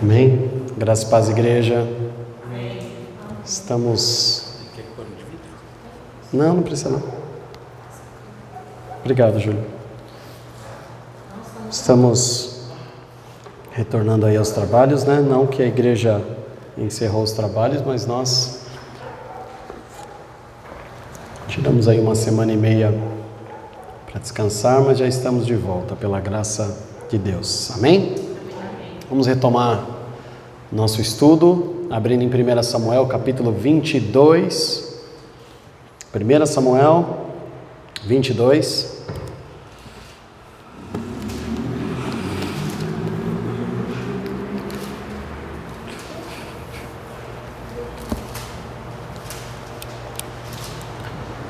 Amém? Graças e paz, igreja. Estamos... Não precisa não. Obrigado, Júlio. Estamos retornando aí aos trabalhos, né? Não que a igreja encerrou os trabalhos, mas nós tiramos aí uma semana e meia para descansar, mas já estamos de volta pela graça de Deus. Amém? Vamos retomar nosso estudo, abrindo em 1 Samuel, capítulo 22. 1 Samuel 22.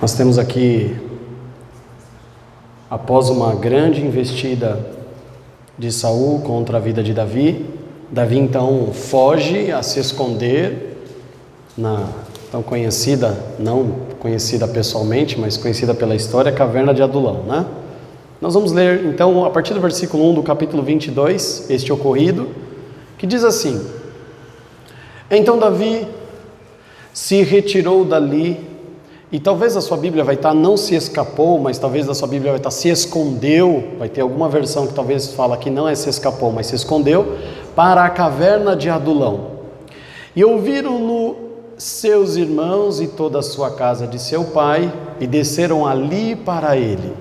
Nós temos aqui, após uma grande investida de Saul contra a vida de Davi, Davi então foge a se esconder na tão conhecida, não conhecida pessoalmente, mas conhecida pela história, caverna de Adulão, né? Nós vamos ler então a partir do versículo 1 do capítulo 22, este ocorrido, que diz assim: Então Davi se retirou dali. E talvez a sua Bíblia vai estar não se escapou, mas talvez a sua Bíblia vai estar se escondeu. Vai ter alguma versão que talvez fala que não é se escapou, mas se escondeu para a caverna de Adulão. E ouviram-no seus irmãos e toda a sua casa de seu pai, e desceram ali para ele.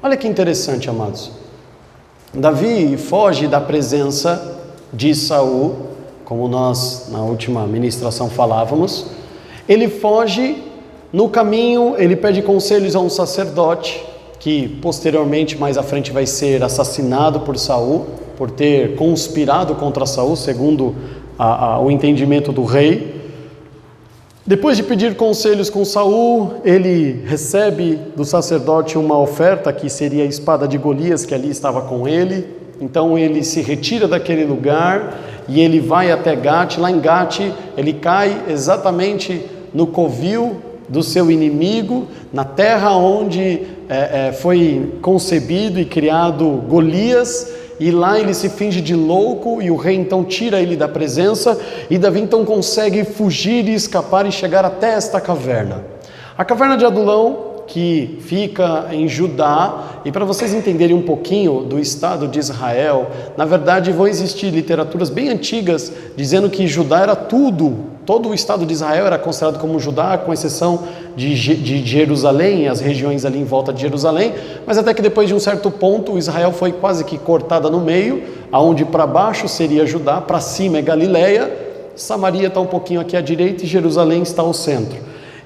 Olha que interessante, amados. Davi foge da presença de Saul, como nós na última ministração falávamos. Ele foge. No caminho, ele pede conselhos a um sacerdote, que posteriormente, mais à frente, vai ser assassinado por Saul, por ter conspirado contra Saul, segundo o entendimento do rei. Depois de pedir conselhos com Saul, ele recebe do sacerdote uma oferta, que seria a espada de Golias, que ali estava com ele. Então ele se retira daquele lugar e ele vai até Gate. Lá em Gate, ele cai exatamente no covil do seu inimigo, na terra onde foi concebido e criado Golias, e lá ele se finge de louco, e o rei então tira ele da presença, e Davi então consegue fugir e escapar e chegar até esta caverna. A caverna de Adulão, que fica em Judá, e para vocês entenderem um pouquinho do Estado de Israel, na verdade vão existir literaturas bem antigas dizendo que Judá era todo o Estado de Israel era considerado como Judá, com exceção de Jerusalém, as regiões ali em volta de Jerusalém, mas até que depois de um certo ponto Israel foi quase que cortada no meio, aonde para baixo seria Judá, para cima é Galileia, Samaria está um pouquinho aqui à direita e Jerusalém está ao centro.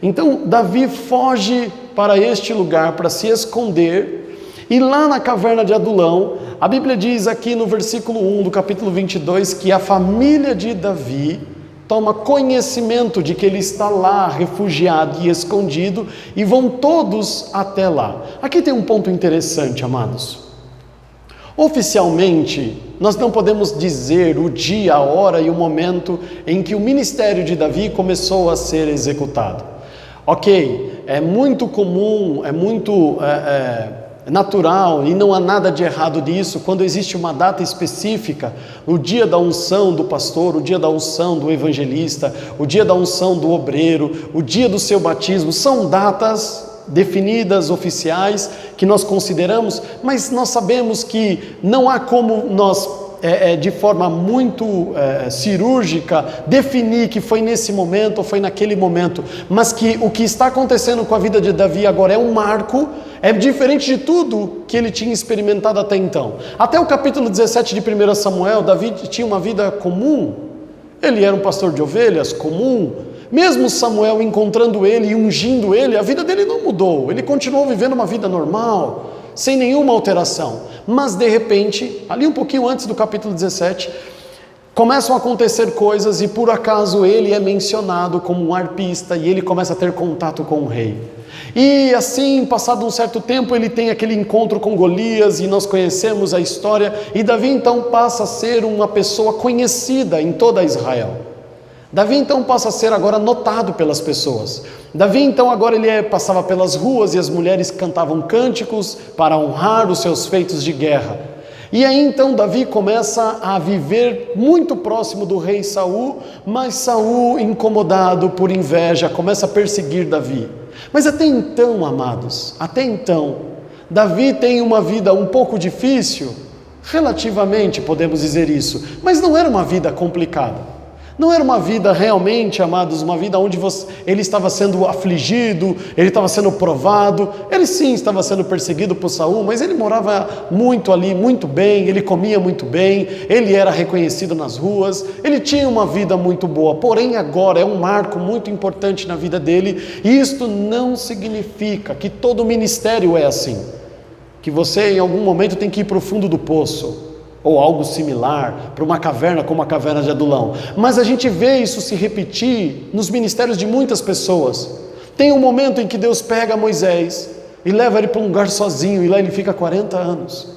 Então Davi foge para este lugar para se esconder, e lá na caverna de Adulão, a Bíblia diz aqui no versículo 1 do capítulo 22 que a família de Davi toma conhecimento de que ele está lá refugiado e escondido, e vão todos até lá. Aqui tem um ponto interessante, amados. Oficialmente, nós não podemos dizer o dia, a hora e o momento em que o ministério de Davi começou a ser executado. Ok, é muito comum, é muito natural, e não há nada de errado nisso, quando existe uma data específica, o dia da unção do pastor, o dia da unção do evangelista, o dia da unção do obreiro, o dia do seu batismo, são datas definidas, oficiais, que nós consideramos, mas nós sabemos que não há como nós de forma muito cirúrgica definir que foi nesse momento ou foi naquele momento, mas que o que está acontecendo com a vida de Davi agora é um marco, é diferente de tudo que ele tinha experimentado até então. Até o capítulo 17 de 1 Samuel, Davi tinha uma vida comum, ele era um pastor de ovelhas comum. Mesmo Samuel encontrando ele e ungindo ele, a vida dele não mudou, ele continuou vivendo uma vida normal, sem nenhuma alteração. Mas de repente, ali um pouquinho antes do capítulo 17, começam a acontecer coisas, e por acaso ele é mencionado como um arpista, e ele começa a ter contato com o rei. E assim, passado um certo tempo, ele tem aquele encontro com Golias, e nós conhecemos a história, e Davi então passa a ser uma pessoa conhecida em toda Israel. Davi então passa a ser agora notado pelas pessoas. Davi então agora ele passava pelas ruas e as mulheres cantavam cânticos para honrar os seus feitos de guerra. E aí então Davi começa a viver muito próximo do rei Saul, mas Saul, incomodado por inveja, começa a perseguir Davi. Mas até então, amados, até então, Davi tem uma vida um pouco difícil, relativamente podemos dizer isso, mas não era uma vida complicada. Não era uma vida realmente, amados, uma vida onde ele estava sendo afligido, ele estava sendo provado, ele sim estava sendo perseguido por Saul, mas ele morava muito ali, muito bem, ele comia muito bem, ele era reconhecido nas ruas, ele tinha uma vida muito boa, porém agora é um marco muito importante na vida dele, e isto não significa que todo ministério é assim, que você em algum momento tem que ir para o fundo do poço, ou algo similar, para uma caverna como a caverna de Adulão. Mas a gente vê isso se repetir nos ministérios de muitas pessoas. Tem um momento em que Deus pega Moisés e leva ele para um lugar sozinho, e lá ele fica 40 anos,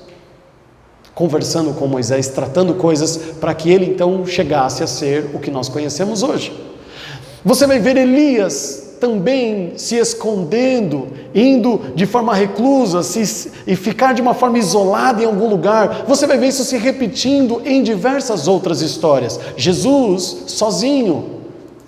conversando com Moisés, tratando coisas para que ele então chegasse a ser o que nós conhecemos hoje. Você vai ver Elias também se escondendo, indo de forma reclusa e ficar de uma forma isolada em algum lugar. Você vai ver isso se repetindo em diversas outras histórias. Jesus sozinho,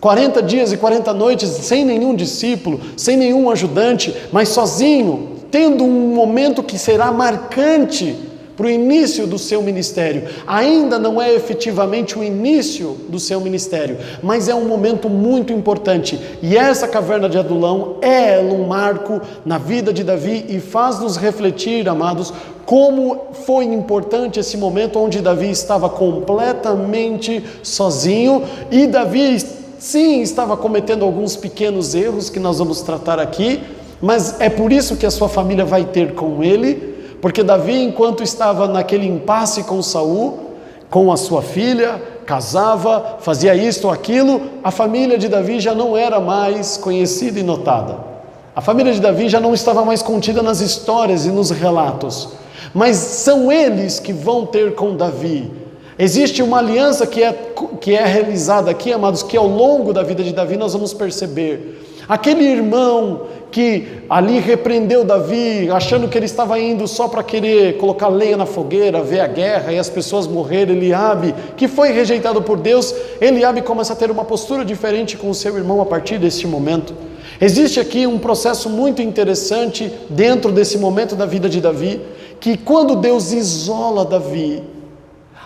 40 dias e 40 noites, sem nenhum discípulo, sem nenhum ajudante, mas sozinho, tendo um momento que será marcante para o início do seu ministério. Ainda não é efetivamente o início do seu ministério, mas é um momento muito importante, e essa caverna de Adulão é um marco na vida de Davi, e faz-nos refletir, amados, como foi importante esse momento onde Davi estava completamente sozinho, e Davi sim estava cometendo alguns pequenos erros que nós vamos tratar aqui, mas é por isso que a sua família vai ter com ele, porque Davi, enquanto estava naquele impasse com Saul, com a sua filha, casava, fazia isto ou aquilo, a família de Davi já não era mais conhecida e notada. A família de Davi já não estava mais contida nas histórias e nos relatos, mas são eles que vão ter com Davi. Existe uma aliança que é realizada aqui, amados, que ao longo da vida de Davi nós vamos perceber. Aquele irmão que ali repreendeu Davi, achando que ele estava indo só para querer colocar lenha na fogueira, ver a guerra e as pessoas morrerem, Eliabe, que foi rejeitado por Deus, Eliabe começa a ter uma postura diferente com o seu irmão a partir deste momento. Existe aqui um processo muito interessante dentro desse momento da vida de Davi, que quando Deus isola Davi,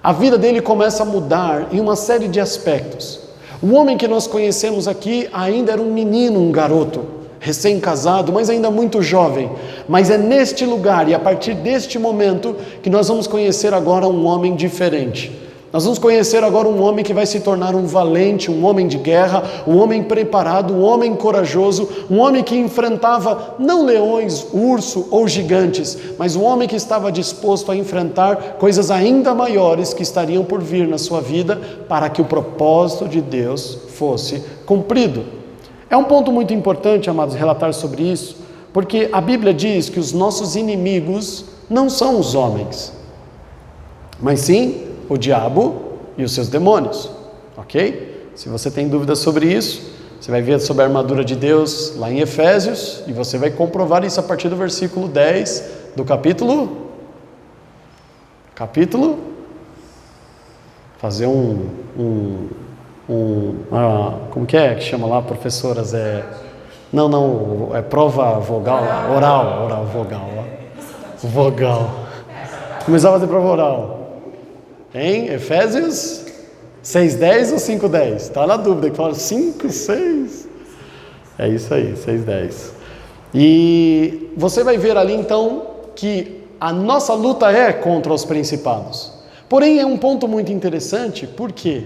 a vida dele começa a mudar em uma série de aspectos. O homem que nós conhecemos aqui ainda era um menino, um garoto, recém-casado, mas ainda muito jovem. Mas é neste lugar e a partir deste momento que nós vamos conhecer agora um homem diferente. Nós vamos conhecer agora um homem que vai se tornar um valente, um homem de guerra, um homem preparado, um homem corajoso, um homem que enfrentava não leões, urso ou gigantes, mas um homem que estava disposto a enfrentar coisas ainda maiores que estariam por vir na sua vida para que o propósito de Deus fosse cumprido. É um ponto muito importante, amados, relatar sobre isso, porque a Bíblia diz que os nossos inimigos não são os homens, mas sim o diabo e os seus demônios, ok? Se você tem dúvidas sobre isso, você vai ver sobre a armadura de Deus lá em Efésios, e você vai comprovar isso a partir do versículo 10 do capítulo, fazer como que chama lá, professoras, é prova vogal, vogal, começava a fazer prova oral, em Efésios 6:10 ou 5:10? Está na dúvida, que fala 5, 6. É isso aí, 6:10. E você vai ver ali então que a nossa luta é contra os principados. Porém é um ponto muito interessante, por quê?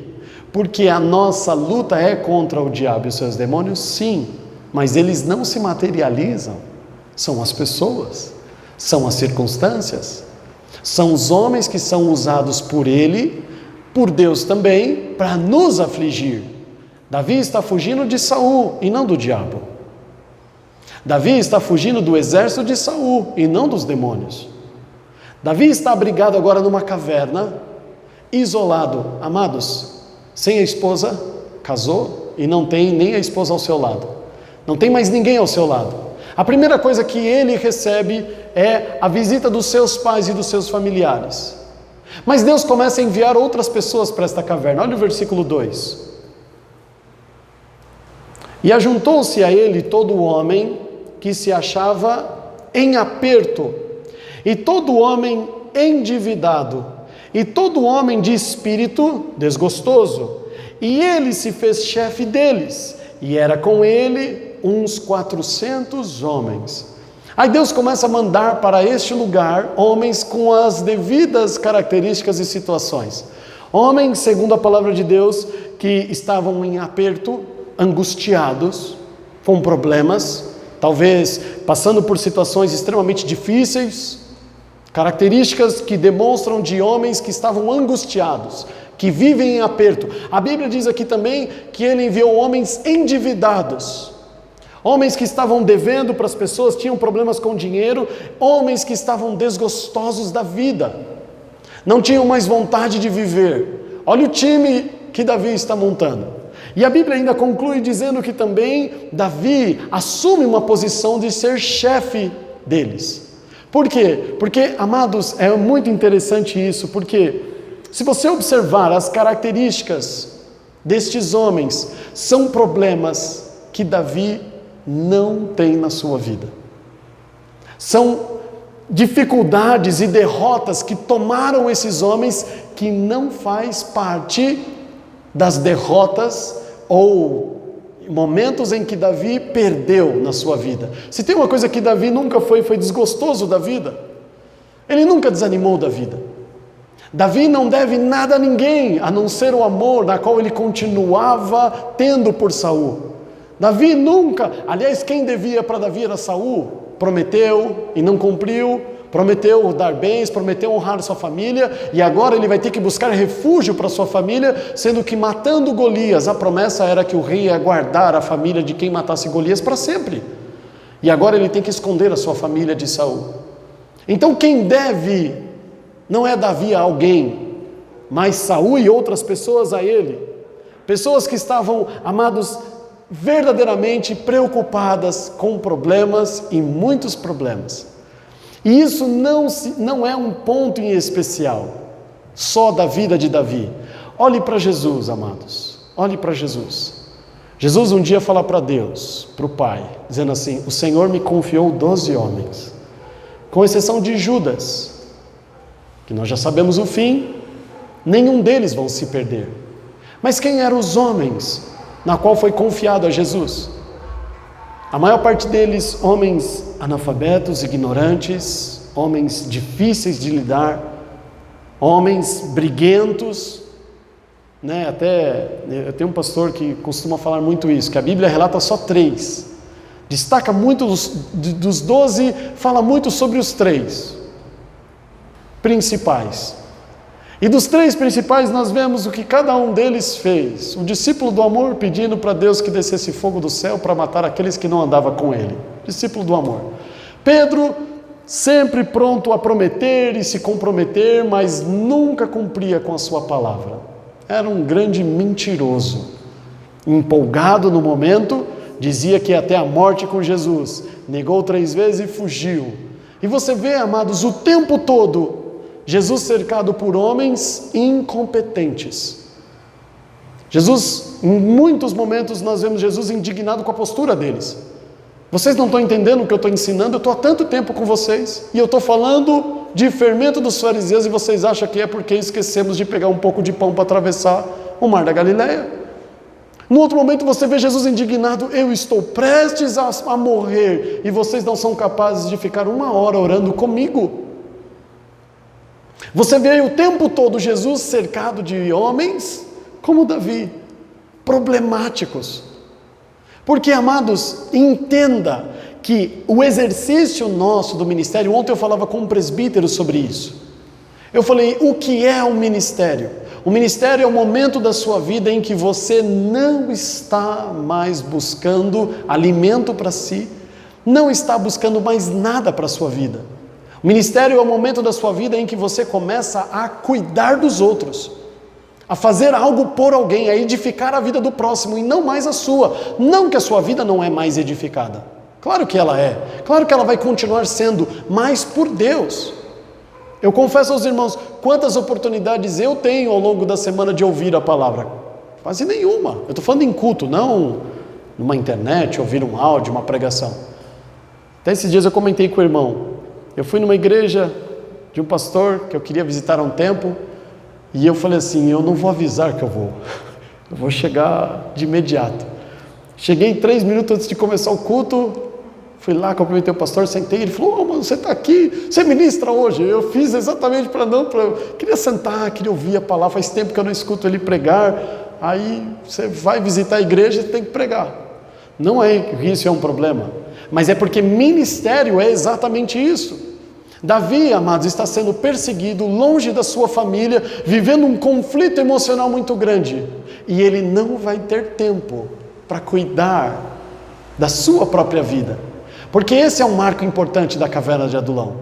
Porque a nossa luta é contra o diabo e os seus demônios, sim, mas eles não se materializam. São as pessoas, são as circunstâncias. São os homens que são usados por ele, por Deus também, para nos afligir. Davi está fugindo de Saul e não do diabo. Davi está fugindo do exército de Saul e não dos demônios. Davi está abrigado agora numa caverna, isolado, amados, sem a esposa, casou e não tem nem a esposa ao seu lado. Não tem mais ninguém ao seu lado. A primeira coisa que ele recebe é a visita dos seus pais e dos seus familiares. Mas Deus começa a enviar outras pessoas para esta caverna. Olha o versículo 2. E ajuntou-se a ele todo homem que se achava em aperto, e todo homem endividado, e todo homem de espírito desgostoso. E ele se fez chefe deles, e era com ele uns 400 homens. Aí Deus começa a mandar para este lugar homens com as devidas características e situações. Homens, segundo a palavra de Deus, que estavam em aperto, angustiados, com problemas, talvez passando por situações extremamente difíceis, características que demonstram de homens que estavam angustiados, que vivem em aperto. A Bíblia diz aqui também que ele enviou homens endividados, homens que estavam devendo para as pessoas, tinham problemas com dinheiro, homens que estavam desgostosos da vida, não tinham mais vontade de viver. Olha o time que Davi está montando. E a Bíblia ainda conclui dizendo que também Davi assume uma posição de ser chefe deles. Por quê? Porque, amados, é muito interessante isso, porque se você observar as características destes homens, são problemas que Davi não tem na sua vida. São dificuldades e derrotas que tomaram esses homens que não faz parte das derrotas ou momentos em que Davi perdeu na sua vida. Se tem uma coisa que Davi nunca foi desgostoso da vida. Ele nunca desanimou da vida. Davi não deve nada a ninguém, a não ser o amor na qual ele continuava tendo por Saul. Davi nunca, aliás, quem devia para Davi era Saul, prometeu e não cumpriu, prometeu dar bens, prometeu honrar sua família, e agora ele vai ter que buscar refúgio para sua família, sendo que matando Golias, a promessa era que o rei ia guardar a família de quem matasse Golias para sempre, e agora ele tem que esconder a sua família de Saul. Então quem deve não é Davi a alguém, mas Saul e outras pessoas a ele, pessoas que estavam, amados, verdadeiramente preocupadas com problemas e muitos problemas. E isso não é um ponto em especial, só da vida de Davi. Olhe para Jesus, amados, olhe para Jesus. Jesus um dia fala para Deus, para o Pai, dizendo assim: o Senhor me confiou 12 homens, com exceção de Judas, que nós já sabemos o fim, nenhum deles vão se perder. Mas quem eram os homens na qual foi confiado a Jesus? A maior parte deles, homens analfabetos, ignorantes, homens difíceis de lidar, homens briguentos, né? Até eu tenho um pastor que costuma falar muito isso, que a Bíblia relata só 3, destaca muito dos 12, fala muito sobre os 3 principais. E dos 3 principais nós vemos o que cada um deles fez. O discípulo do amor pedindo para Deus que descesse fogo do céu para matar aqueles que não andavam com ele. Discípulo do amor. Pedro, sempre pronto a prometer e se comprometer, mas nunca cumpria com a sua palavra. Era um grande mentiroso. Empolgado no momento, dizia que ia até a morte com Jesus. Negou 3 vezes e fugiu. E você vê, amados, o tempo todo Jesus cercado por homens incompetentes. Jesus, em muitos momentos nós vemos Jesus indignado com a postura deles. Vocês não estão entendendo o que eu estou ensinando? Eu estou há tanto tempo com vocês e eu estou falando de fermento dos fariseus e vocês acham que é porque esquecemos de pegar um pouco de pão para atravessar o mar da Galileia. No outro momento você vê Jesus indignado: eu estou prestes a morrer e vocês não são capazes de ficar 1 hora orando comigo. Você vê o tempo todo Jesus cercado de homens como Davi, problemáticos. Porque, amados, entenda que o exercício nosso do ministério, ontem eu falava com um presbítero sobre isso. Eu falei: o que é um ministério? O ministério é o momento da sua vida em que você não está mais buscando alimento para si, não está buscando mais nada para a sua vida. O ministério é o momento da sua vida em que você começa a cuidar dos outros, a fazer algo por alguém, a edificar a vida do próximo e não mais a sua. Não que a sua vida não é mais edificada, claro que ela é, claro que ela vai continuar sendo, mas por Deus. Eu confesso aos irmãos, quantas oportunidades eu tenho ao longo da semana de ouvir a palavra? Quase nenhuma. Eu estou falando em culto, não numa internet, ouvir um áudio, uma pregação. Até esses dias eu comentei com o irmão. Eu fui numa igreja de um pastor que eu queria visitar há um tempo, e eu falei assim, eu não vou avisar que eu vou chegar de imediato. Cheguei 3 minutos antes de começar o culto, fui lá, cumprimentei o pastor, sentei, ele falou, mano, você está aqui, você ministra hoje? Eu fiz exatamente queria sentar, queria ouvir a palavra, faz tempo que eu não escuto ele pregar, aí você vai visitar a igreja e tem que pregar. Não é que isso é um problema, mas é porque ministério é exatamente isso. Davi, amados, está sendo perseguido, longe da sua família, vivendo um conflito emocional muito grande, e ele não vai ter tempo para cuidar da sua própria vida, porque esse é um marco importante da caverna de Adulão.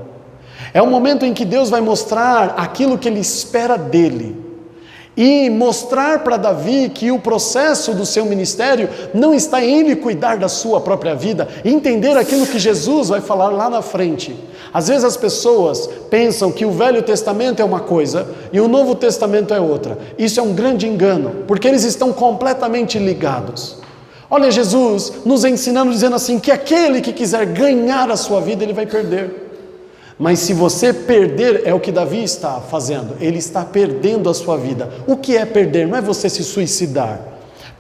É o momento em que Deus vai mostrar aquilo que ele espera dele, e mostrar para Davi que o processo do seu ministério não está em ele cuidar da sua própria vida, entender aquilo que Jesus vai falar lá na frente. Às vezes as pessoas pensam que o Velho Testamento é uma coisa e o Novo Testamento é outra. Isso é um grande engano, porque eles estão completamente ligados. Olha Jesus nos ensinando, dizendo assim, que aquele que quiser ganhar a sua vida, ele vai perder. Mas se você perder, é o que Davi está fazendo, ele está perdendo a sua vida. O que é perder? Não é você se suicidar.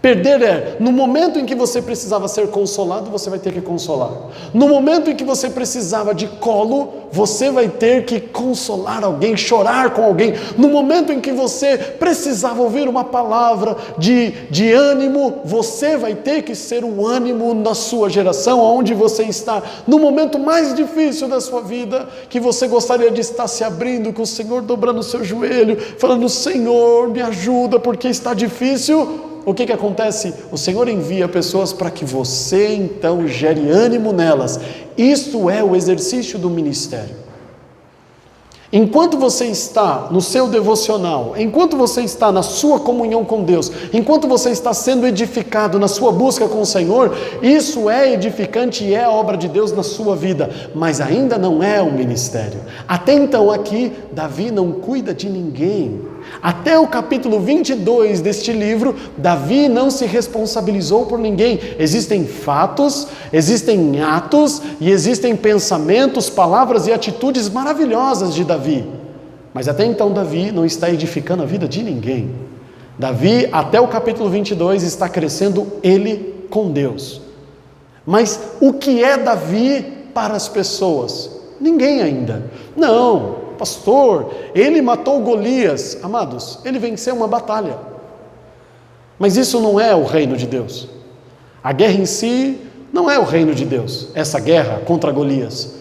Perder é, no momento em que você precisava ser consolado, você vai ter que consolar. No momento em que você precisava de colo, você vai ter que consolar alguém, chorar com alguém. No momento em que você precisava ouvir uma palavra de ânimo, você vai ter que ser o ânimo na sua geração, onde você está. No momento mais difícil da sua vida, que você gostaria de estar se abrindo, com o Senhor dobrando o seu joelho, falando, Senhor, me ajuda, porque está difícil. O que acontece? O Senhor envia pessoas para que você então gere ânimo nelas. Isso é o exercício do ministério. Enquanto você está no seu devocional, enquanto você está na sua comunhão com Deus, enquanto você está sendo edificado na sua busca com o Senhor, isso é edificante e é a obra de Deus na sua vida, mas ainda não é o ministério. Até então aqui, Davi não cuida de ninguém. Até o capítulo 22 deste livro, Davi não se responsabilizou por ninguém. Existem fatos, existem atos e existem pensamentos, palavras e atitudes maravilhosas de Davi. Mas até então Davi não está edificando a vida de ninguém. Davi, até o capítulo 22, está crescendo ele com Deus. Mas o que é Davi para as pessoas? Ninguém ainda. Não, pastor, ele matou Golias. Amados, ele venceu uma batalha. Mas isso não é o reino de Deus. A guerra em si não é o reino de Deus, essa guerra contra Golias.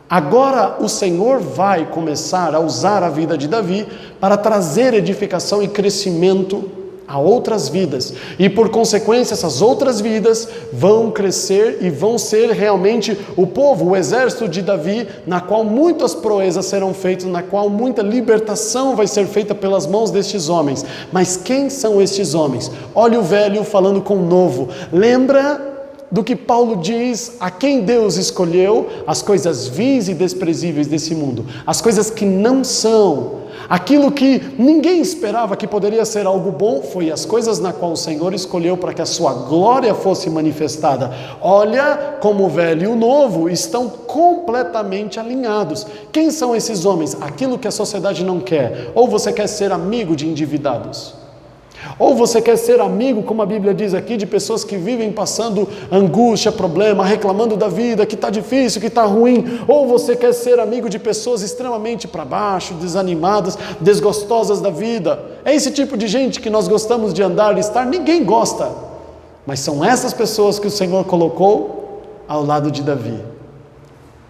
Agora o Senhor vai começar a usar a vida de Davi para trazer edificação e crescimento a outras vidas, e por consequência essas outras vidas vão crescer e vão ser realmente o povo, o exército de Davi, na qual muitas proezas serão feitas, na qual muita libertação vai ser feita pelas mãos destes homens. Mas quem são estes homens? Olha o velho falando com o novo. Lembra do que Paulo diz a quem Deus escolheu? As coisas vis e desprezíveis desse mundo, as coisas que não são, aquilo que ninguém esperava que poderia ser algo bom, foi as coisas na qual o Senhor escolheu para que a sua glória fosse manifestada. Olha como o velho e o novo estão completamente alinhados. Quem são esses homens? Aquilo que a sociedade não quer. Ou você quer ser amigo de endividados, ou você quer ser amigo, como a Bíblia diz aqui, de pessoas que vivem passando angústia, problema, reclamando da vida, que está difícil, que está ruim. Ou você quer ser amigo de pessoas extremamente para baixo, desanimadas, desgostosas da vida. É esse tipo de gente que nós gostamos de andar e estar. Ninguém gosta, mas são essas pessoas que o Senhor colocou ao lado de Davi.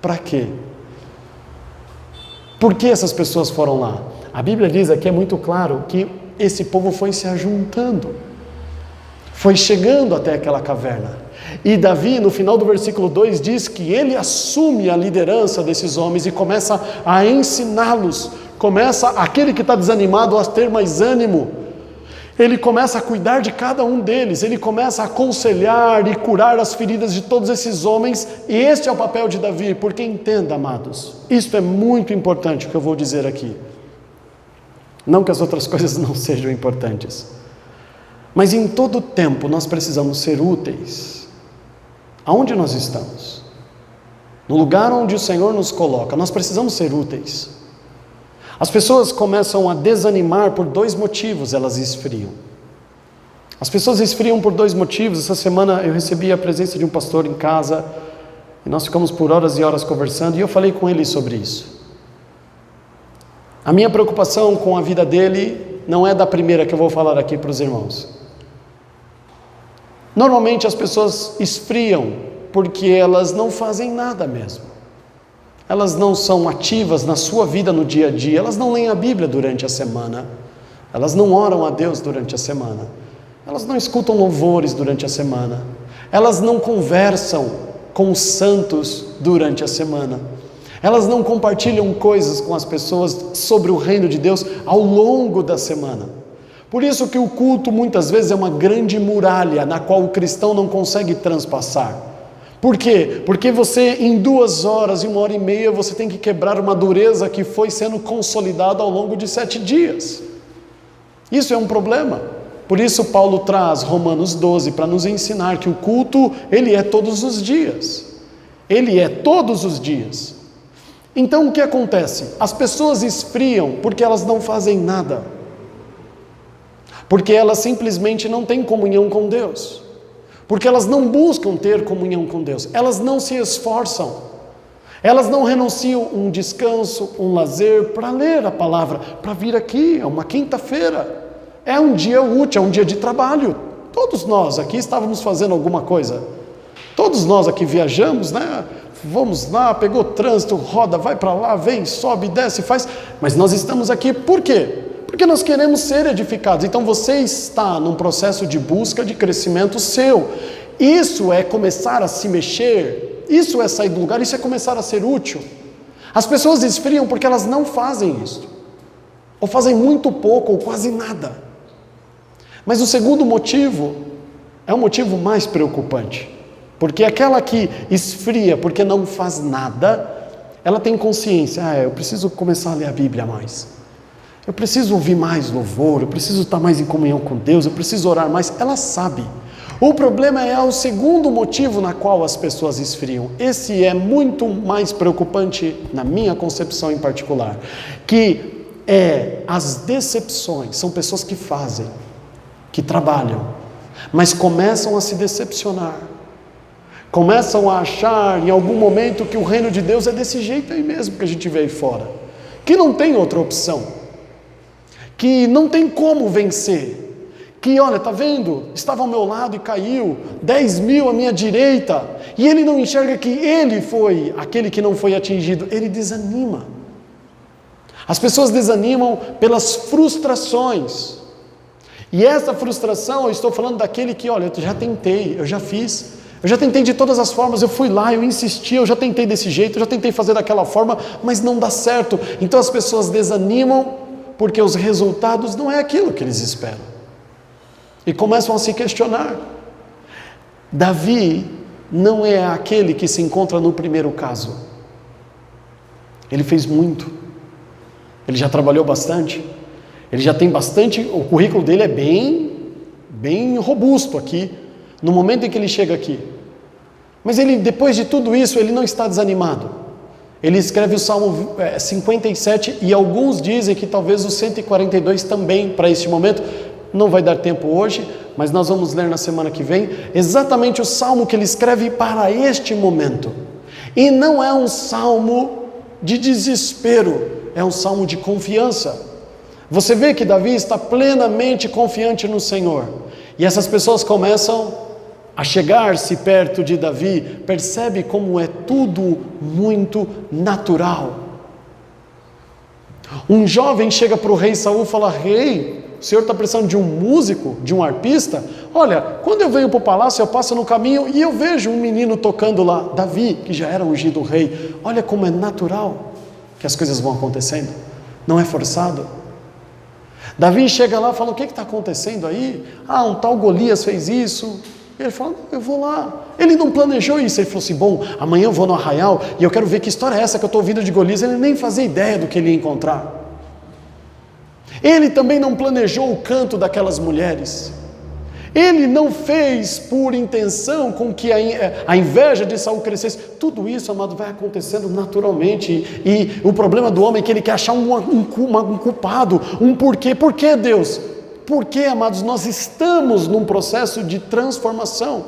Para quê? Por que essas pessoas foram lá? A Bíblia diz aqui, é muito claro, que esse povo foi se ajuntando, foi chegando até aquela caverna. E Davi, no final do versículo 2, diz que ele assume a liderança desses homens e começa a ensiná-los, começa aquele que está desanimado a ter mais ânimo. Ele começa a cuidar de cada um deles, ele começa a aconselhar e curar as feridas de todos esses homens, e este é o papel de Davi, porque entenda, amados, isto é muito importante o que eu vou dizer aqui. Não que as outras coisas não sejam importantes, mas em todo tempo nós precisamos ser úteis. Aonde nós estamos? No lugar onde o Senhor nos coloca, nós precisamos ser úteis. As pessoas começam a desanimar por 2 motivos, elas esfriam. As pessoas esfriam por 2 motivos. Essa semana eu recebi a presença de um pastor em casa, e nós ficamos por horas e horas conversando, e eu falei com ele sobre isso. A minha preocupação com a vida dele não é da primeira que eu vou falar aqui para os irmãos. Normalmente as pessoas esfriam porque elas não fazem nada mesmo. Elas não são ativas na sua vida no dia a dia, elas não leem a Bíblia durante a semana, elas não oram a Deus durante a semana, elas não escutam louvores durante a semana, elas não conversam com os santos durante a semana, elas não compartilham coisas com as pessoas sobre o reino de Deus ao longo da semana. Por isso que o culto muitas vezes é uma grande muralha na qual o cristão não consegue transpassar. Por quê? Porque você em 2 horas e 1h30 você tem que quebrar uma dureza que foi sendo consolidada ao longo de 7 dias. Isso é um problema. Por isso Paulo traz Romanos 12 para nos ensinar que o culto, ele é todos os dias. Ele é todos os dias. Então o que acontece? As pessoas esfriam porque elas não fazem nada. Porque elas simplesmente não têm comunhão com Deus. Porque elas não buscam ter comunhão com Deus, elas não se esforçam, elas não renunciam um descanso, um lazer para ler a palavra, para vir aqui, é uma quinta-feira, é um dia útil, é um dia de trabalho. Todos nós aqui estávamos fazendo alguma coisa, todos nós aqui viajamos, né? Vamos lá, pegou trânsito, roda, vai para lá, vem, sobe, desce, faz, mas nós estamos aqui por quê? Porque nós queremos ser edificados. Então você está num processo de busca, de crescimento seu. Isso é começar a se mexer, isso é sair do lugar, isso é começar a ser útil. As pessoas esfriam porque elas não fazem isso, ou fazem muito pouco, ou quase nada. Mas o segundo motivo é um motivo mais preocupante, porque aquela que esfria porque não faz nada, ela tem consciência, eu preciso começar a ler a Bíblia mais. Eu preciso ouvir mais louvor, eu preciso estar mais em comunhão com Deus, eu preciso orar mais. Ela sabe. O problema é o segundo motivo na qual as pessoas esfriam. Esse é muito mais preocupante na minha concepção em particular, que é as decepções. São pessoas que fazem, que trabalham, mas começam a se decepcionar. Começam a achar em algum momento que o reino de Deus é desse jeito aí mesmo que a gente vê aí fora. Que não tem outra opção. Que não tem como vencer, que olha, está vendo, estava ao meu lado e caiu, 10.000 à minha direita, e ele não enxerga que ele foi aquele que não foi atingido, ele desanima. As pessoas desanimam pelas frustrações, e essa frustração, eu estou falando daquele que, olha, eu já tentei, eu já fiz, eu já tentei de todas as formas, eu fui lá, eu insisti, eu já tentei desse jeito, eu já tentei fazer daquela forma, mas não dá certo. Então as pessoas desanimam, porque os resultados não é aquilo que eles esperam. E começam a se questionar. Davi não é aquele que se encontra no primeiro caso. Ele fez muito. Ele já trabalhou bastante. Ele já tem bastante, o currículo dele é bem robusto aqui, no momento em que ele chega aqui. Mas ele, depois de tudo isso, ele não está desanimado. Ele escreve o Salmo 57 e alguns dizem que talvez o 142 também para este momento. Não vai dar tempo hoje, mas nós vamos ler na semana que vem exatamente o salmo que ele escreve para este momento. E não é um salmo de desespero, é um salmo de confiança. Você vê que Davi está plenamente confiante no Senhor. E essas pessoas começam a chegar-se perto de Davi, percebe como é tudo muito natural. Um jovem chega para o rei Saul e fala: rei, o senhor está precisando de um músico, de um arpista? Olha, quando eu venho para o palácio, eu passo no caminho e eu vejo um menino tocando lá. Davi, que já era ungido rei. Olha como é natural que as coisas vão acontecendo, não é forçado. Davi chega lá e fala: o que está acontecendo aí? Um tal Golias fez isso. Ele fala: eu vou lá. Ele não planejou isso. Ele falou assim: bom, amanhã eu vou no arraial e eu quero ver que história é essa que eu estou ouvindo de Golias. Ele nem fazia ideia do que ele ia encontrar. Ele também não planejou o canto daquelas mulheres. Ele não fez por intenção com que a inveja de Saul crescesse. Tudo isso, amado, vai acontecendo naturalmente. E o problema do homem é que ele quer achar um culpado, um porquê. Por que, Deus? Porque, amados, nós estamos num processo de transformação.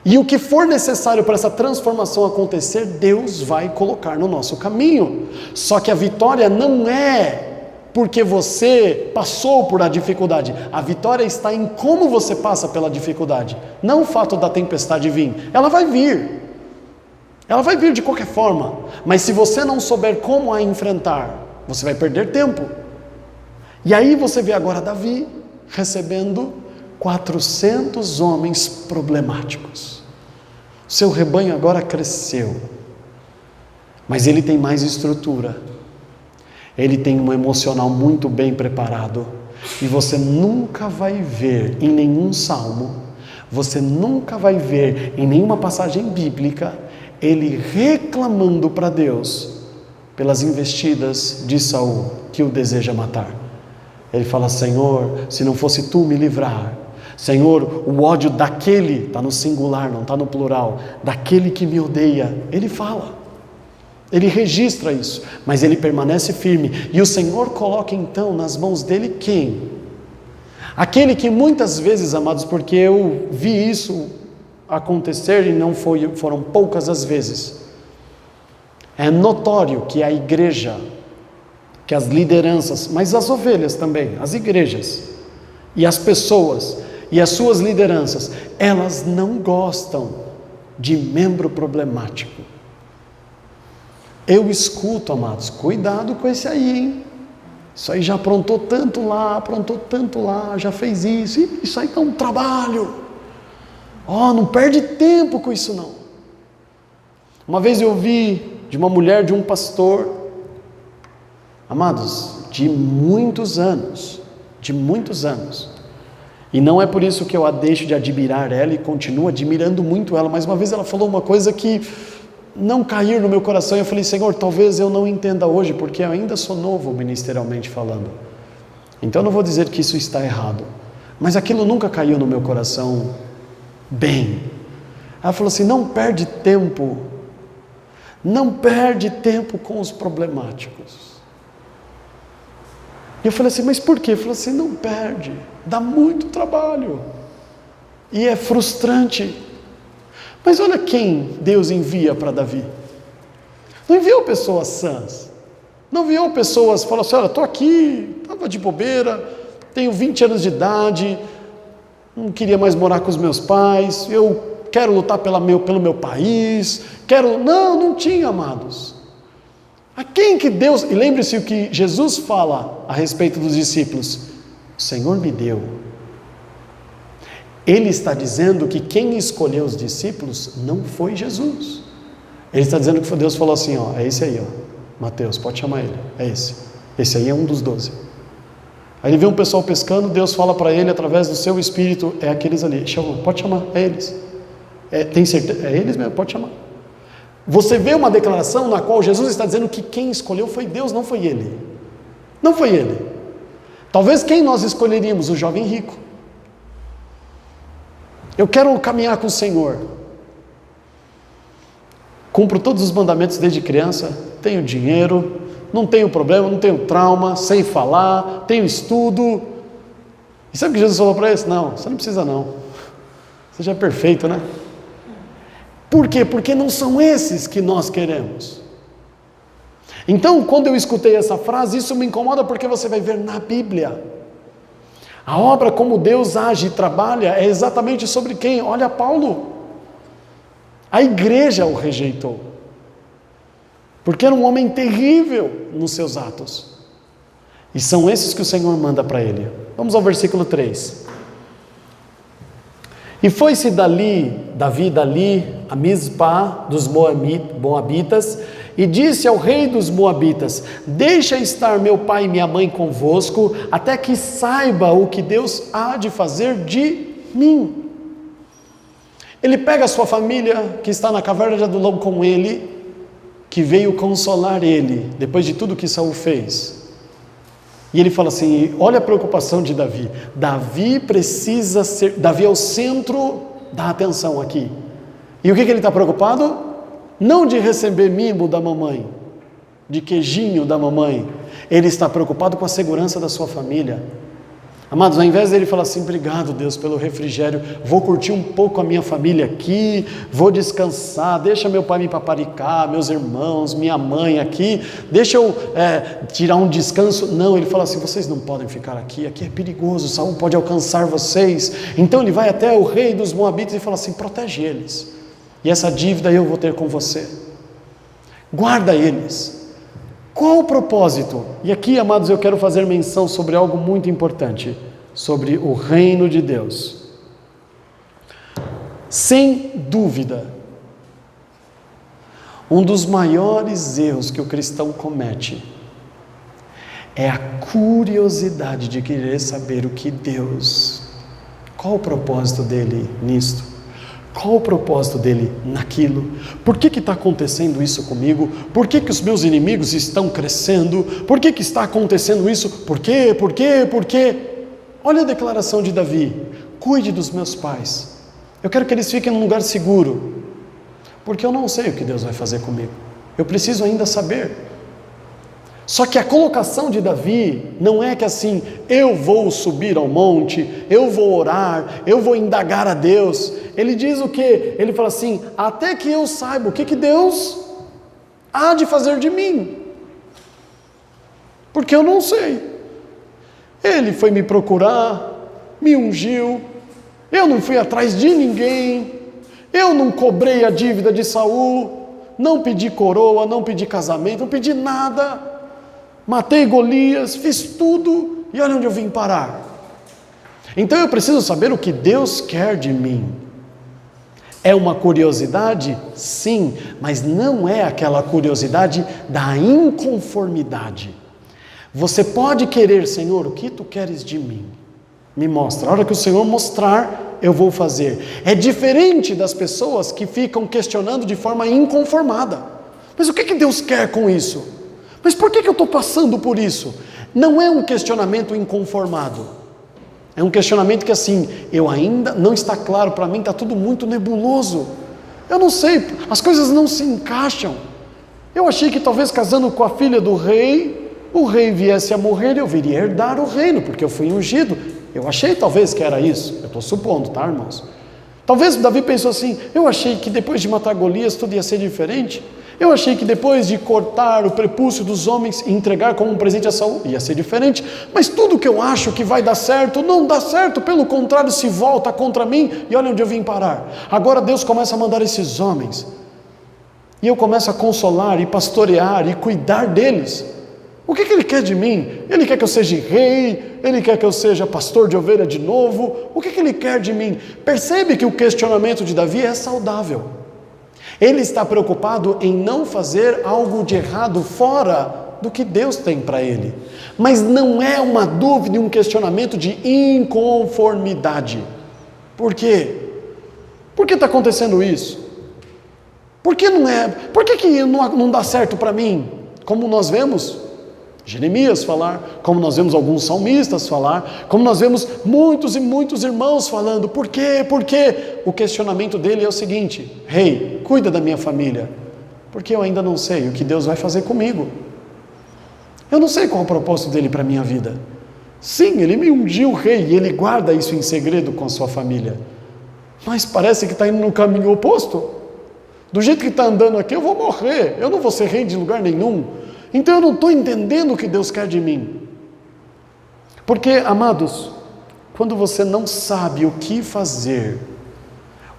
E o que for necessário para essa transformação acontecer, Deus vai colocar no nosso caminho. Só que a vitória não é porque você passou por a dificuldade. A vitória está em como você passa pela dificuldade, não o fato da tempestade vir. Ela vai vir de qualquer forma, mas se você não souber como a enfrentar, você vai perder tempo. E aí você vê agora Davi recebendo 400 homens problemáticos. Seu rebanho agora cresceu, mas ele tem mais estrutura. Ele tem um emocional muito bem preparado. E você nunca vai ver em nenhum salmo, você nunca vai ver em nenhuma passagem bíblica, ele reclamando para Deus pelas investidas de Saul, que o deseja matar. Ele fala: Senhor, se não fosse tu me livrar, Senhor, o ódio daquele, está no singular, não está no plural, daquele que me odeia, ele fala. Ele registra isso, mas ele permanece firme. E o Senhor coloca então nas mãos dele quem? Aquele que muitas vezes, amados, porque eu vi isso acontecer e não foram poucas as vezes. É notório que a igreja, que as lideranças, mas as ovelhas também, as igrejas e as pessoas e as suas lideranças, elas não gostam de membro problemático. Eu escuto, amados, cuidado com esse aí, hein? Isso aí já aprontou tanto lá, já fez isso aí dá um trabalho. Não perde tempo com isso não. Uma vez eu ouvi de uma mulher de um pastor, amados, de muitos anos, e não é por isso que eu a deixo de admirar ela e continuo admirando muito ela, mas uma vez ela falou uma coisa que não cair no meu coração, e eu falei: Senhor, talvez eu não entenda hoje, porque eu ainda sou novo ministerialmente falando, então eu não vou dizer que isso está errado, mas aquilo nunca caiu no meu coração bem. Ela falou assim: não perde tempo com os problemáticos. E eu falei assim: mas por quê? Ela falou assim: não perde, dá muito trabalho, e é frustrante. Mas olha quem Deus envia para Davi. Não enviou pessoas sãs. Não enviou pessoas que falam assim: olha, estou aqui, estava de bobeira, tenho 20 anos de idade, não queria mais morar com os meus pais, eu quero lutar pelo meu país, não tinha, amados. A quem que Deus... E lembre-se o que Jesus fala a respeito dos discípulos: o Senhor me deu. Ele está dizendo que quem escolheu os discípulos não foi Jesus. Ele está dizendo que Deus falou assim: é esse aí, Mateus, pode chamar ele, é esse aí é um dos 12. Aí ele vê um pessoal pescando, Deus fala para ele através do seu espírito: é aqueles ali, pode chamar, é eles. Tem certeza? É eles mesmo, pode chamar. Você vê uma declaração na qual Jesus está dizendo que quem escolheu foi Deus, não foi ele. Não foi ele. Talvez quem nós escolheríamos? O jovem rico. Eu quero caminhar com o Senhor, cumpro todos os mandamentos desde criança, tenho dinheiro, não tenho problema, não tenho trauma, sei falar, tenho estudo. E sabe o que Jesus falou para eles? Não, você não precisa não, você já é perfeito, né? Por quê? Porque não são esses que nós queremos. Então, quando eu escutei essa frase, isso me incomoda, porque você vai ver na Bíblia a obra como Deus age e trabalha é exatamente sobre quem? Olha Paulo. A igreja o rejeitou, porque era um homem terrível nos seus atos. E são esses que o Senhor manda para ele. Vamos ao versículo 3. E foi-se Davi dali a Mispa dos Moabitas, e disse ao rei dos Moabitas: deixa estar meu pai e minha mãe convosco, até que saiba o que Deus há de fazer de mim. Ele pega a sua família, que está na caverna de Adulão com ele, que veio consolar ele, depois de tudo que Saul fez. E ele fala assim, olha a preocupação de Davi. Davi é o centro da atenção aqui. E o que ele está preocupado? Não de receber mimo da mamãe, de queijinho da mamãe. Ele está preocupado com a segurança da sua família. Amados, ao invés dele falar assim, obrigado Deus pelo refrigério, vou curtir um pouco a minha família aqui, vou descansar, deixa meu pai me paparicar, meus irmãos, minha mãe aqui, deixa eu tirar um descanso. Não, ele fala assim, vocês não podem ficar aqui é perigoso, Saul pode alcançar vocês. Então ele vai até o rei dos Moabitas e fala assim, protege eles, e essa dívida eu vou ter com você, guarda eles. Qual o propósito? E aqui, amados, eu quero fazer menção sobre algo muito importante, sobre o reino de Deus. Sem dúvida, um dos maiores erros que o cristão comete é a curiosidade de querer saber o que Deus, qual o propósito dele nisto? Qual o propósito dele naquilo? Por que está acontecendo isso comigo? Por que os meus inimigos estão crescendo? Por que está acontecendo isso? Por quê? Por quê? Por quê? Olha a declaração de Davi, cuide dos meus pais, eu quero que eles fiquem num lugar seguro, porque eu não sei o que Deus vai fazer comigo, eu preciso ainda saber. Só que a colocação de Davi não é que assim, eu vou subir ao monte, eu vou orar, eu vou indagar a Deus. Ele diz o quê? Ele fala assim, até que eu saiba o que Deus há de fazer de mim, porque eu não sei. Ele foi me procurar, me ungiu, eu não fui atrás de ninguém, eu não cobrei a dívida de Saul, não pedi coroa, não pedi casamento, não pedi nada. Matei Golias, fiz tudo, e olha onde eu vim parar. Então eu preciso saber o que Deus quer de mim. É uma curiosidade? Sim, mas não é aquela curiosidade da inconformidade. Você pode querer, Senhor, o que tu queres de mim? Me mostra, a hora que o Senhor mostrar, eu vou fazer. É diferente das pessoas que ficam questionando de forma inconformada. Mas o que Deus quer com isso? Mas por que eu estou passando por isso? Não é um questionamento inconformado. É um questionamento que assim, eu ainda não está claro para mim, está tudo muito nebuloso. Eu não sei, as coisas não se encaixam. Eu achei que talvez casando com a filha do rei, o rei viesse a morrer e eu viria herdar o reino, porque eu fui ungido. Eu achei talvez que era isso, eu estou supondo, tá, irmãos? Talvez Davi pensou assim, eu achei que depois de matar Golias tudo ia ser diferente. Eu achei que depois de cortar o prepúcio dos homens e entregar como um presente a Saul, ia ser diferente. Mas tudo que eu acho que vai dar certo, não dá certo. Pelo contrário, se volta contra mim. E olha onde eu vim parar. Agora Deus começa a mandar esses homens. E eu começo a consolar e pastorear e cuidar deles. O que Ele quer de mim? Ele quer que eu seja rei? Ele quer que eu seja pastor de ovelha de novo? O que Ele quer de mim? Percebe que o questionamento de Davi é saudável. Ele está preocupado em não fazer algo de errado fora do que Deus tem para ele. Mas não é uma dúvida e um questionamento de inconformidade. Por quê? Por que está acontecendo isso? Por que não dá certo para mim? Como nós vemos Jeremias falar, como nós vemos alguns salmistas falar, como nós vemos muitos e muitos irmãos falando, por quê? Por quê? O questionamento dele é o seguinte, rei, cuida da minha família, porque eu ainda não sei o que Deus vai fazer comigo. Eu não sei qual é o propósito dele para a minha vida. Sim, ele me ungiu rei e ele guarda isso em segredo com a sua família, mas parece que está indo no caminho oposto. Do jeito que está andando aqui, eu vou morrer, eu não vou ser rei de lugar nenhum. Então eu não estou entendendo o que Deus quer de mim. Porque, amados, quando você não sabe o que fazer,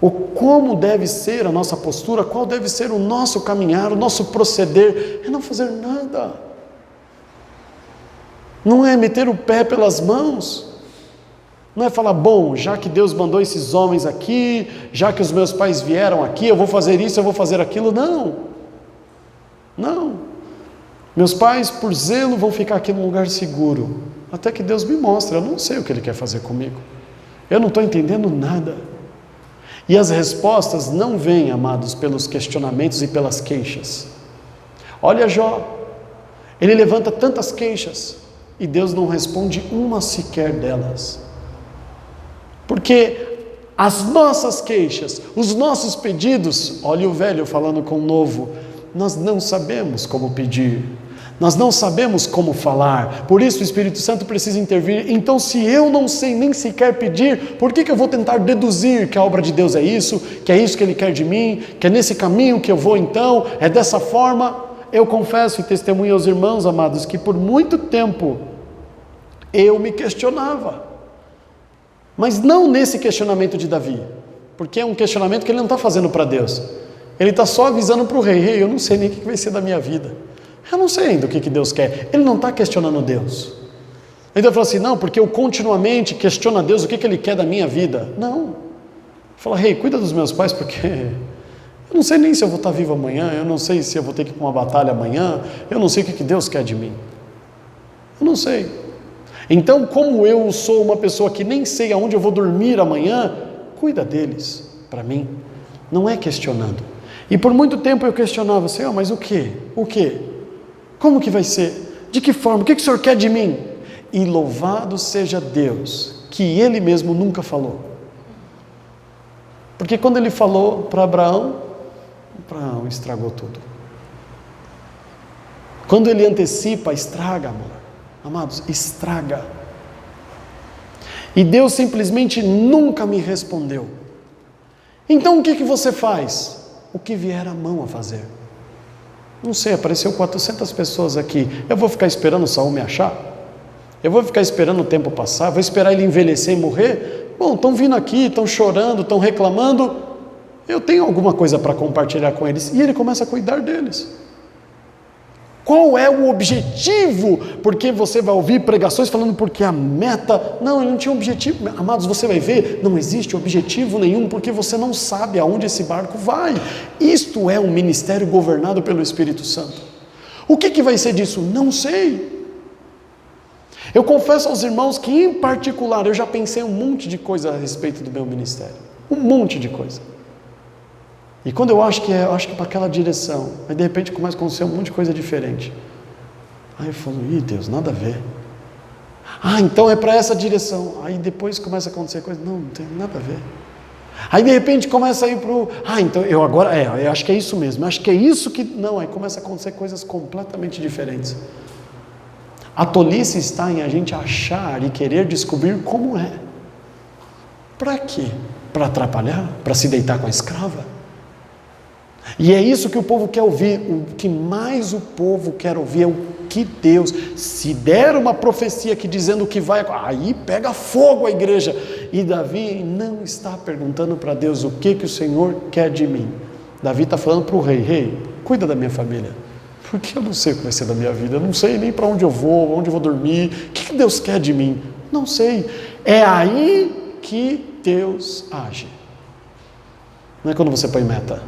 ou como deve ser a nossa postura, qual deve ser o nosso caminhar, o nosso proceder, é não fazer nada. Não é meter o pé pelas mãos. Não é falar, bom, já que Deus mandou esses homens aqui, já que os meus pais vieram aqui, eu vou fazer isso, eu vou fazer aquilo. Não. Meus pais, por zelo, vão ficar aqui num lugar seguro, até que Deus me mostre. Eu não sei o que Ele quer fazer comigo. Eu não estou entendendo nada. E as respostas não vêm, amados, pelos questionamentos e pelas queixas. Olha Jó, ele levanta tantas queixas e Deus não responde uma sequer delas. Porque as nossas queixas, os nossos pedidos, olha o velho falando com o novo, nós não sabemos como pedir, nós não sabemos como falar, por isso o Espírito Santo precisa intervir. Então, se eu não sei nem sequer pedir, por que eu vou tentar deduzir que a obra de Deus é isso, que é isso que Ele quer de mim, que é nesse caminho que eu vou então, é dessa forma? Eu confesso e testemunho aos irmãos, amados, que por muito tempo eu me questionava, mas não nesse questionamento de Davi, porque é um questionamento que ele não está fazendo para Deus, ele está só avisando para o rei: rei, eu não sei nem o que vai ser da minha vida, eu não sei ainda o que Deus quer. Ele não está questionando Deus. Então ele falou assim: não, porque eu continuamente questiono a Deus o que Ele quer da minha vida. Não, ele fala: rei, cuida dos meus pais, porque eu não sei nem se eu vou estar vivo amanhã, eu não sei se eu vou ter que ir para uma batalha amanhã, eu não sei o que Deus quer de mim, eu não sei. Então, como eu sou uma pessoa que nem sei aonde eu vou dormir amanhã, cuida deles para mim, não é questionando. E por muito tempo eu questionava: Senhor, mas o quê? O quê? Como que vai ser? De que forma? O que o Senhor quer de mim? E louvado seja Deus, que Ele mesmo nunca falou. Porque quando Ele falou para Abraão Abraão estragou tudo. Quando Ele antecipa, estraga, amor. Amados, estraga. E Deus simplesmente nunca me respondeu. Então o que você faz? O que vier a mão a fazer. Não sei, apareceu 400 pessoas aqui. Eu vou ficar esperando o Saul me achar? Eu vou ficar esperando o tempo passar? Vou esperar ele envelhecer e morrer? Bom, estão vindo aqui, estão chorando, estão reclamando. Eu tenho alguma coisa para compartilhar com eles. E Ele começa a cuidar deles. Qual é o objetivo? Porque você vai ouvir pregações falando porque a meta... Não, ele não tinha objetivo. Amados, você vai ver, não existe objetivo nenhum, porque você não sabe aonde esse barco vai. Isto é um ministério governado pelo Espírito Santo. O que vai ser disso? Não sei. Eu confesso aos irmãos que, em particular, eu já pensei um monte de coisa a respeito do meu ministério. Um monte de coisa. E quando eu acho que para aquela direção, aí de repente começa a acontecer um monte de coisa diferente. Aí eu falo: ih, Deus, nada a ver. Ah, então é para essa direção. Aí depois começa a acontecer coisa, não tem nada a ver. Aí de repente começa a ir para o... Ah, então eu agora, eu acho que é isso mesmo, acho que é isso que... Não, aí começa a acontecer coisas completamente diferentes. A tolice está em a gente achar e querer descobrir como é. Para quê? Para atrapalhar? Para se deitar com a escrava? E é isso que o povo quer ouvir. O que mais o povo quer ouvir é o que Deus, se der uma profecia aqui dizendo o que vai, aí pega fogo a igreja. E Davi não está perguntando para Deus o que o Senhor quer de mim. Davi está falando para o rei: rei, cuida da minha família, porque eu não sei o que vai ser da minha vida, eu não sei nem para onde eu vou dormir, o que Deus quer de mim, não sei. É aí que Deus age. Não é quando você põe meta.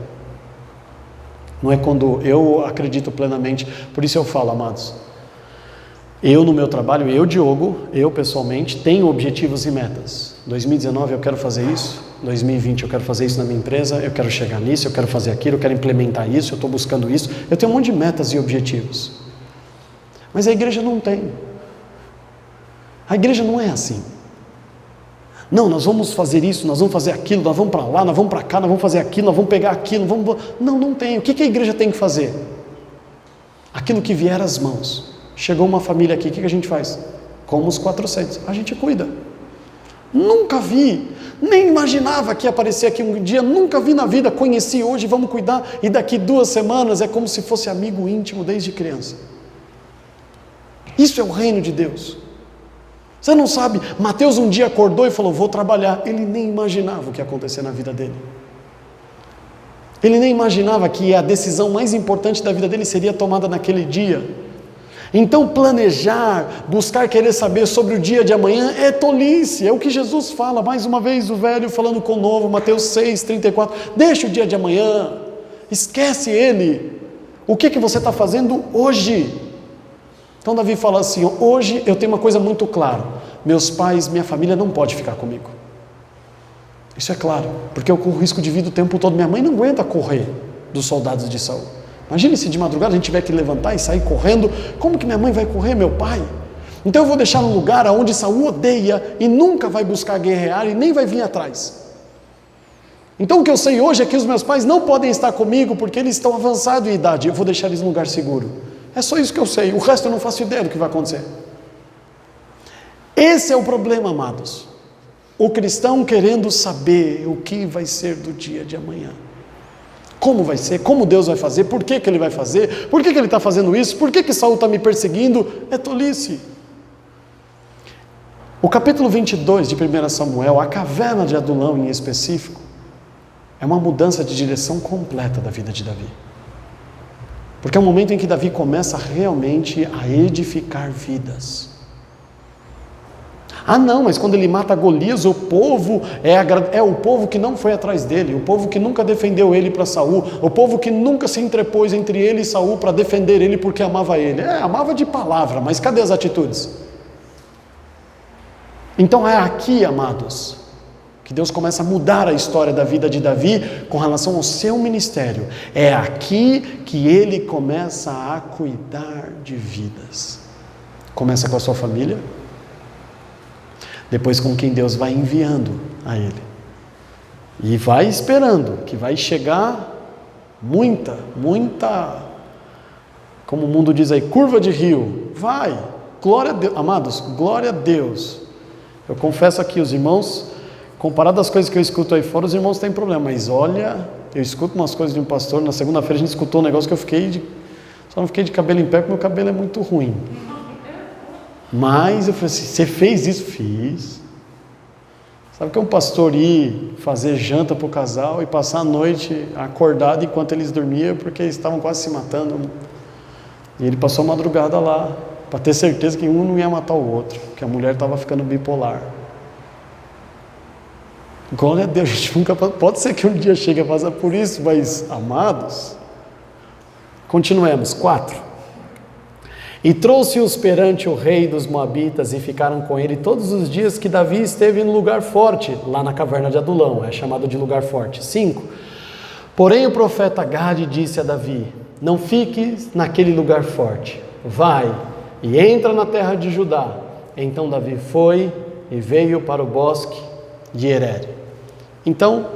Não é quando eu acredito plenamente. Por isso eu falo, amados, eu no meu trabalho, Diogo, eu pessoalmente tenho objetivos e metas. 2019 eu quero fazer isso, 2020 eu quero fazer isso na minha empresa, eu quero chegar nisso, eu quero fazer aquilo, eu quero implementar isso, eu estou buscando isso. Eu tenho um monte de metas e objetivos. Mas a igreja não tem. A igreja não é assim. Não, nós vamos fazer isso, nós vamos fazer aquilo, nós vamos para lá, nós vamos para cá, nós vamos fazer aquilo, nós vamos pegar aquilo, vamos... Não tem. O que a igreja tem que fazer? Aquilo que vier às mãos. Chegou uma família aqui, o que a gente faz? Como os 400, a gente cuida. Nunca vi, nem imaginava que ia aparecer aqui um dia, nunca vi na vida, conheci hoje, vamos cuidar, e daqui 2 semanas é como se fosse amigo íntimo desde criança. Isso é o reino de Deus. Você não sabe, Mateus um dia acordou e falou: vou trabalhar. Ele nem imaginava o que ia acontecer na vida dele. Ele nem imaginava que a decisão mais importante da vida dele seria tomada naquele dia. Então planejar, buscar querer saber sobre o dia de amanhã é tolice. É o que Jesus fala, mais uma vez o velho falando com o novo, Mateus 6:34. Deixa o dia de amanhã, esquece ele. O que você está fazendo hoje? Então Davi fala assim: hoje eu tenho uma coisa muito clara, meus pais, minha família não pode ficar comigo. Isso é claro, porque eu corro risco de vida o tempo todo. Minha mãe não aguenta correr dos soldados de Saul. Imagine se de madrugada a gente tiver que levantar e sair correndo. Como que minha mãe vai correr, meu pai? Então eu vou deixar num lugar onde Saul odeia e nunca vai buscar guerrear e nem vai vir atrás. Então o que eu sei hoje é que os meus pais não podem estar comigo porque eles estão avançados em idade. Eu vou deixar eles num lugar seguro. É só isso que eu sei. O resto eu não faço ideia do que vai acontecer. Esse é o problema, amados. O cristão querendo saber o que vai ser do dia de amanhã. Como vai ser? Como Deus vai fazer? Por que ele vai fazer? Por que ele está fazendo isso? Por que Saul está me perseguindo? É tolice. O capítulo 22 de 1 Samuel, a caverna de Adulão em específico, é uma mudança de direção completa da vida de Davi. Porque é um momento em que Davi começa realmente a edificar vidas. Ah não, mas quando ele mata Golias, o povo é o povo que não foi atrás dele, o povo que nunca defendeu ele para Saul, o povo que nunca se entrepôs entre ele e Saul para defender ele porque amava ele. Amava de palavra, mas cadê as atitudes? Então é aqui, amados, que Deus começa a mudar a história da vida de Davi com relação ao seu ministério. É aqui que ele começa a cuidar de vidas. Começa com a sua família, depois com quem Deus vai enviando a ele. E vai esperando que vai chegar muita, como o mundo diz aí, curva de rio. Vai, glória a Deus, amados, glória a Deus. Eu confesso aqui, os irmãos, comparado às coisas que eu escuto aí fora, os irmãos têm problema, mas olha, eu escuto umas coisas de um pastor, na segunda-feira a gente escutou um negócio que eu só não fiquei de cabelo em pé porque meu cabelo é muito ruim. Mas eu falei assim: você fez isso? Fiz. Sabe que é um pastor ir fazer janta para o casal e passar a noite acordado enquanto eles dormiam, porque eles estavam quase se matando. E ele passou a madrugada lá, para ter certeza que um não ia matar o outro, que a mulher estava ficando bipolar. Glória a Deus, a gente nunca pode ser que um dia chegue a passar por isso, mas amados, continuemos. 4. E trouxe-os perante o rei dos Moabitas e ficaram com ele todos os dias que Davi esteve no lugar forte, lá na caverna de Adulão, é chamado de lugar forte. 5. Porém o profeta Gade disse a Davi: não fiques naquele lugar forte, vai e entra na terra de Judá. Então Davi foi e veio para o bosque de Hered. Então,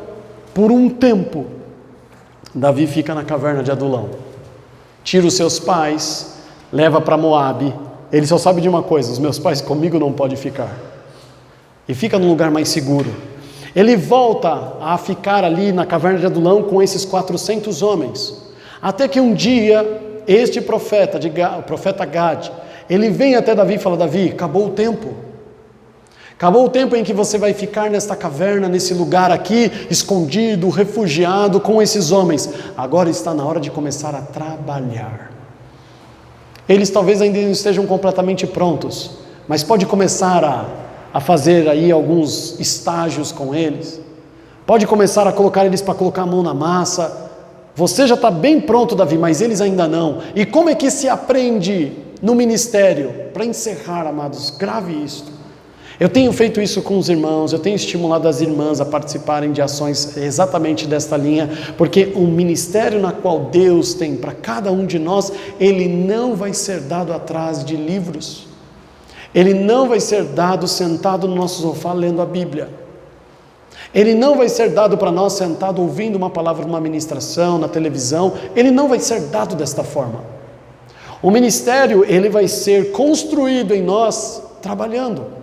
por um tempo, Davi fica na caverna de Adulão, tira os seus pais, leva para Moabe. Ele só sabe de uma coisa: os meus pais comigo não podem ficar, e fica num lugar mais seguro. Ele volta a ficar ali na caverna de Adulão com esses 400 homens, até que um dia este profeta, o profeta Gade, ele vem até Davi e fala: Davi, acabou o tempo. Acabou o tempo em que você vai ficar nesta caverna, nesse lugar aqui, escondido, refugiado com esses homens. Agora está na hora de começar a trabalhar. Eles talvez ainda não estejam completamente prontos, mas pode começar a fazer aí alguns estágios com eles. Pode começar a colocar eles para colocar a mão na massa. Você já está bem pronto, Davi, mas eles ainda não. E como é que se aprende no ministério? Para encerrar, amados, grave isto. Eu tenho feito isso com os irmãos, eu tenho estimulado as irmãs a participarem de ações exatamente desta linha, porque o ministério na qual Deus tem para cada um de nós, ele não vai ser dado atrás de livros, ele não vai ser dado sentado no nosso sofá lendo a Bíblia, ele não vai ser dado para nós sentado ouvindo uma palavra numa ministração, na televisão, ele não vai ser dado desta forma. O ministério, ele vai ser construído em nós trabalhando,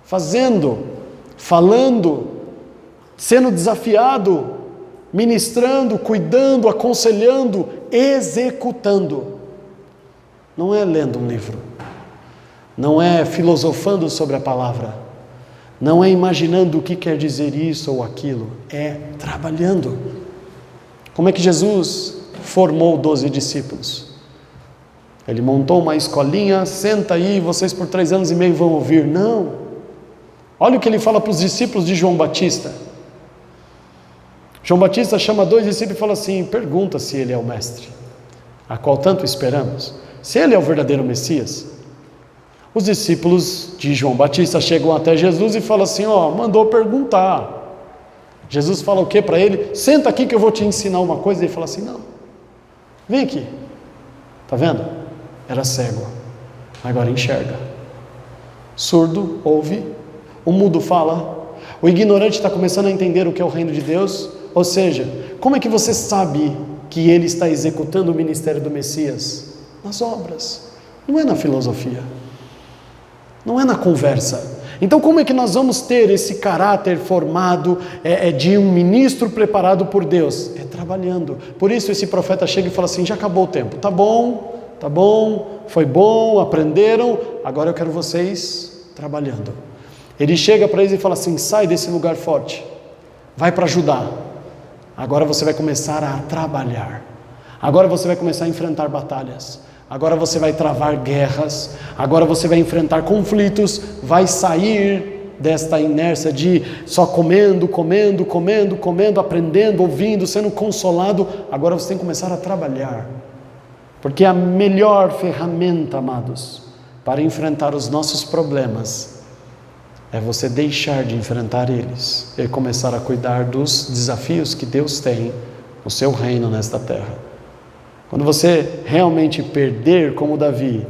fazendo, falando, sendo desafiado, ministrando, cuidando, aconselhando, executando. Não é lendo um livro, não é filosofando sobre a palavra, não é imaginando o que quer dizer isso ou aquilo, é trabalhando. Como é que Jesus formou 12 discípulos? Ele montou uma escolinha: senta aí, vocês por 3 anos e meio vão ouvir. Não. Olha o que ele fala para os discípulos de João Batista. João Batista chama 2 discípulos e fala assim: pergunta se ele é o mestre, a qual tanto esperamos, se ele é o verdadeiro Messias. Os discípulos de João Batista chegam até Jesus e falam assim, mandou perguntar. Jesus fala o que para ele? Senta aqui que eu vou te ensinar uma coisa. Ele fala assim, não, vem aqui. Está vendo? Era cego, agora enxerga. Surdo, ouve. O mudo fala. O ignorante está começando a entender o que é o reino de Deus. Ou seja, como é que você sabe que ele está executando o ministério do Messias? Nas obras, não é na filosofia, não é na conversa. Então como é que nós vamos ter esse caráter formado de um ministro preparado por Deus? É trabalhando. Por isso esse profeta chega e fala assim, já acabou o tempo, tá bom, foi bom, aprenderam, agora eu quero vocês trabalhando. Ele chega para eles e fala assim, sai desse lugar forte, vai para Judá, agora você vai começar a trabalhar, agora você vai começar a enfrentar batalhas, agora você vai travar guerras, agora você vai enfrentar conflitos, vai sair desta inércia de só comendo, aprendendo, ouvindo, sendo consolado. Agora você tem que começar a trabalhar, porque a melhor ferramenta, amados, para enfrentar os nossos problemas é você deixar de enfrentar eles e começar a cuidar dos desafios que Deus tem no seu reino nesta terra. Quando você realmente perder como Davi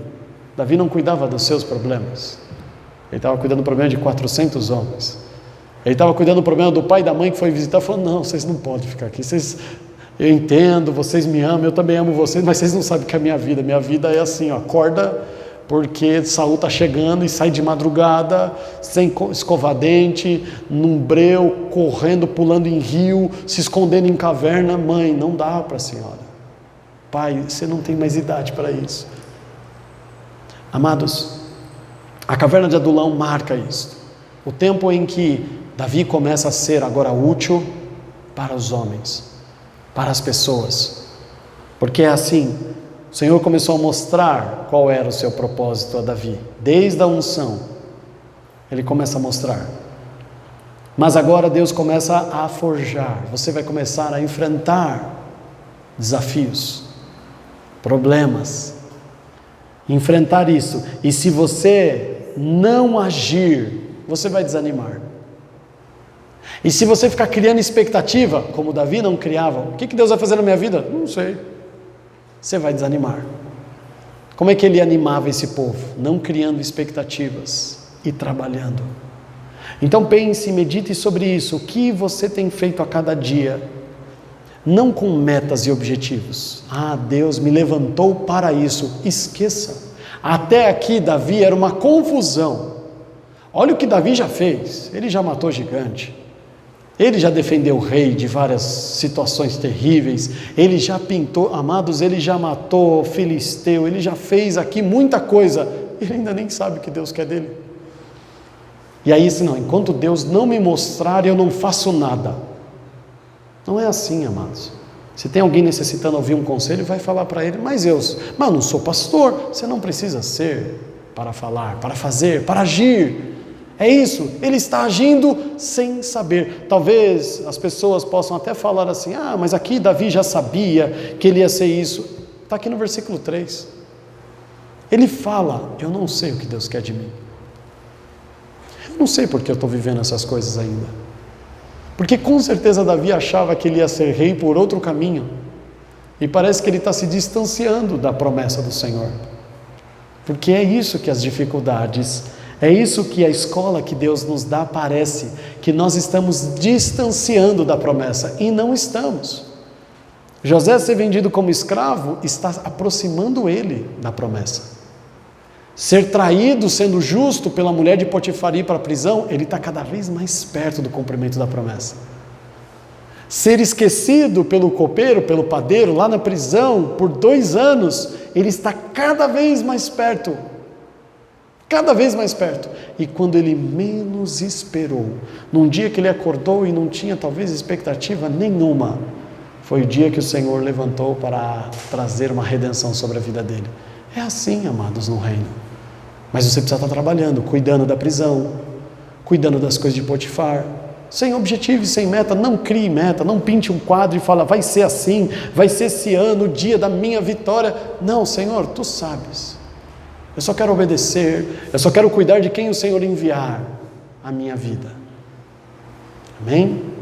não cuidava dos seus problemas, ele estava cuidando do problema de 400 homens, ele estava cuidando do problema do pai e da mãe que foi visitar, falou, não, vocês não podem ficar aqui, eu entendo, vocês me amam, eu também amo vocês, mas vocês não sabem que é a minha vida é assim, acorda porque Saul está chegando e sai de madrugada, sem escovar dente, num breu, correndo, pulando em rio, se escondendo em caverna. Mãe, não dá para a senhora. Pai, você não tem mais idade para isso. Amados, a caverna de Adulão marca isso. O tempo em que Davi começa a ser agora útil para os homens, para as pessoas. Porque é assim, o Senhor começou a mostrar qual era o seu propósito a Davi. Desde a unção, Ele começa a mostrar. Mas agora Deus começa a forjar. Você vai começar a enfrentar desafios, problemas, enfrentar isso, e se você não agir, você vai desanimar. E se você ficar criando expectativa, como Davi não criava, o que Deus vai fazer na minha vida? Não sei. Você vai desanimar. Como é que ele animava esse povo? Não criando expectativas e trabalhando. Então pense, medite sobre isso, o que você tem feito a cada dia, não com metas e objetivos. Deus me levantou para isso. Esqueça. Até aqui Davi era uma confusão. Olha o que Davi já fez. Ele já matou gigante. Ele já defendeu o rei de várias situações terríveis. Ele já pintou, amados, ele já matou filisteu. Ele já fez aqui muita coisa. Ele ainda nem sabe o que Deus quer dele. E aí, não, enquanto Deus não me mostrar, eu não faço nada. Não é assim, amados. Se tem alguém necessitando ouvir um conselho, vai falar para ele, mas eu não sou pastor. Você não precisa ser para falar, para fazer, para agir. É isso, ele está agindo sem saber. Talvez as pessoas possam até falar assim, mas aqui Davi já sabia que ele ia ser isso. Está aqui no versículo 3. Ele fala, eu não sei o que Deus quer de mim. Eu não sei porque eu estou vivendo essas coisas ainda. Porque com certeza Davi achava que ele ia ser rei por outro caminho. E parece que ele está se distanciando da promessa do Senhor. Porque é isso que as dificuldades, é isso que a escola que Deus nos dá parece, que nós estamos distanciando da promessa, e não estamos. José ser vendido como escravo está aproximando ele da promessa. Ser traído, sendo justo pela mulher de Potifar ir para a prisão, ele está cada vez mais perto do cumprimento da promessa. Ser esquecido pelo copeiro, pelo padeiro, lá na prisão, por 2 anos, ele está cada vez mais perto. Cada vez mais perto. E quando ele menos esperou, num dia que ele acordou e não tinha talvez expectativa nenhuma, foi o dia que o Senhor levantou para trazer uma redenção sobre a vida dele. É assim, amados, no reino. Mas você precisa estar trabalhando, cuidando da prisão, cuidando das coisas de Potifar, sem objetivo e sem meta. Não crie meta, não pinte um quadro e fala, vai ser assim, vai ser esse ano o dia da minha vitória. Não, Senhor, Tu sabes. Eu só quero obedecer, eu só quero cuidar de quem o Senhor enviar à minha vida. Amém?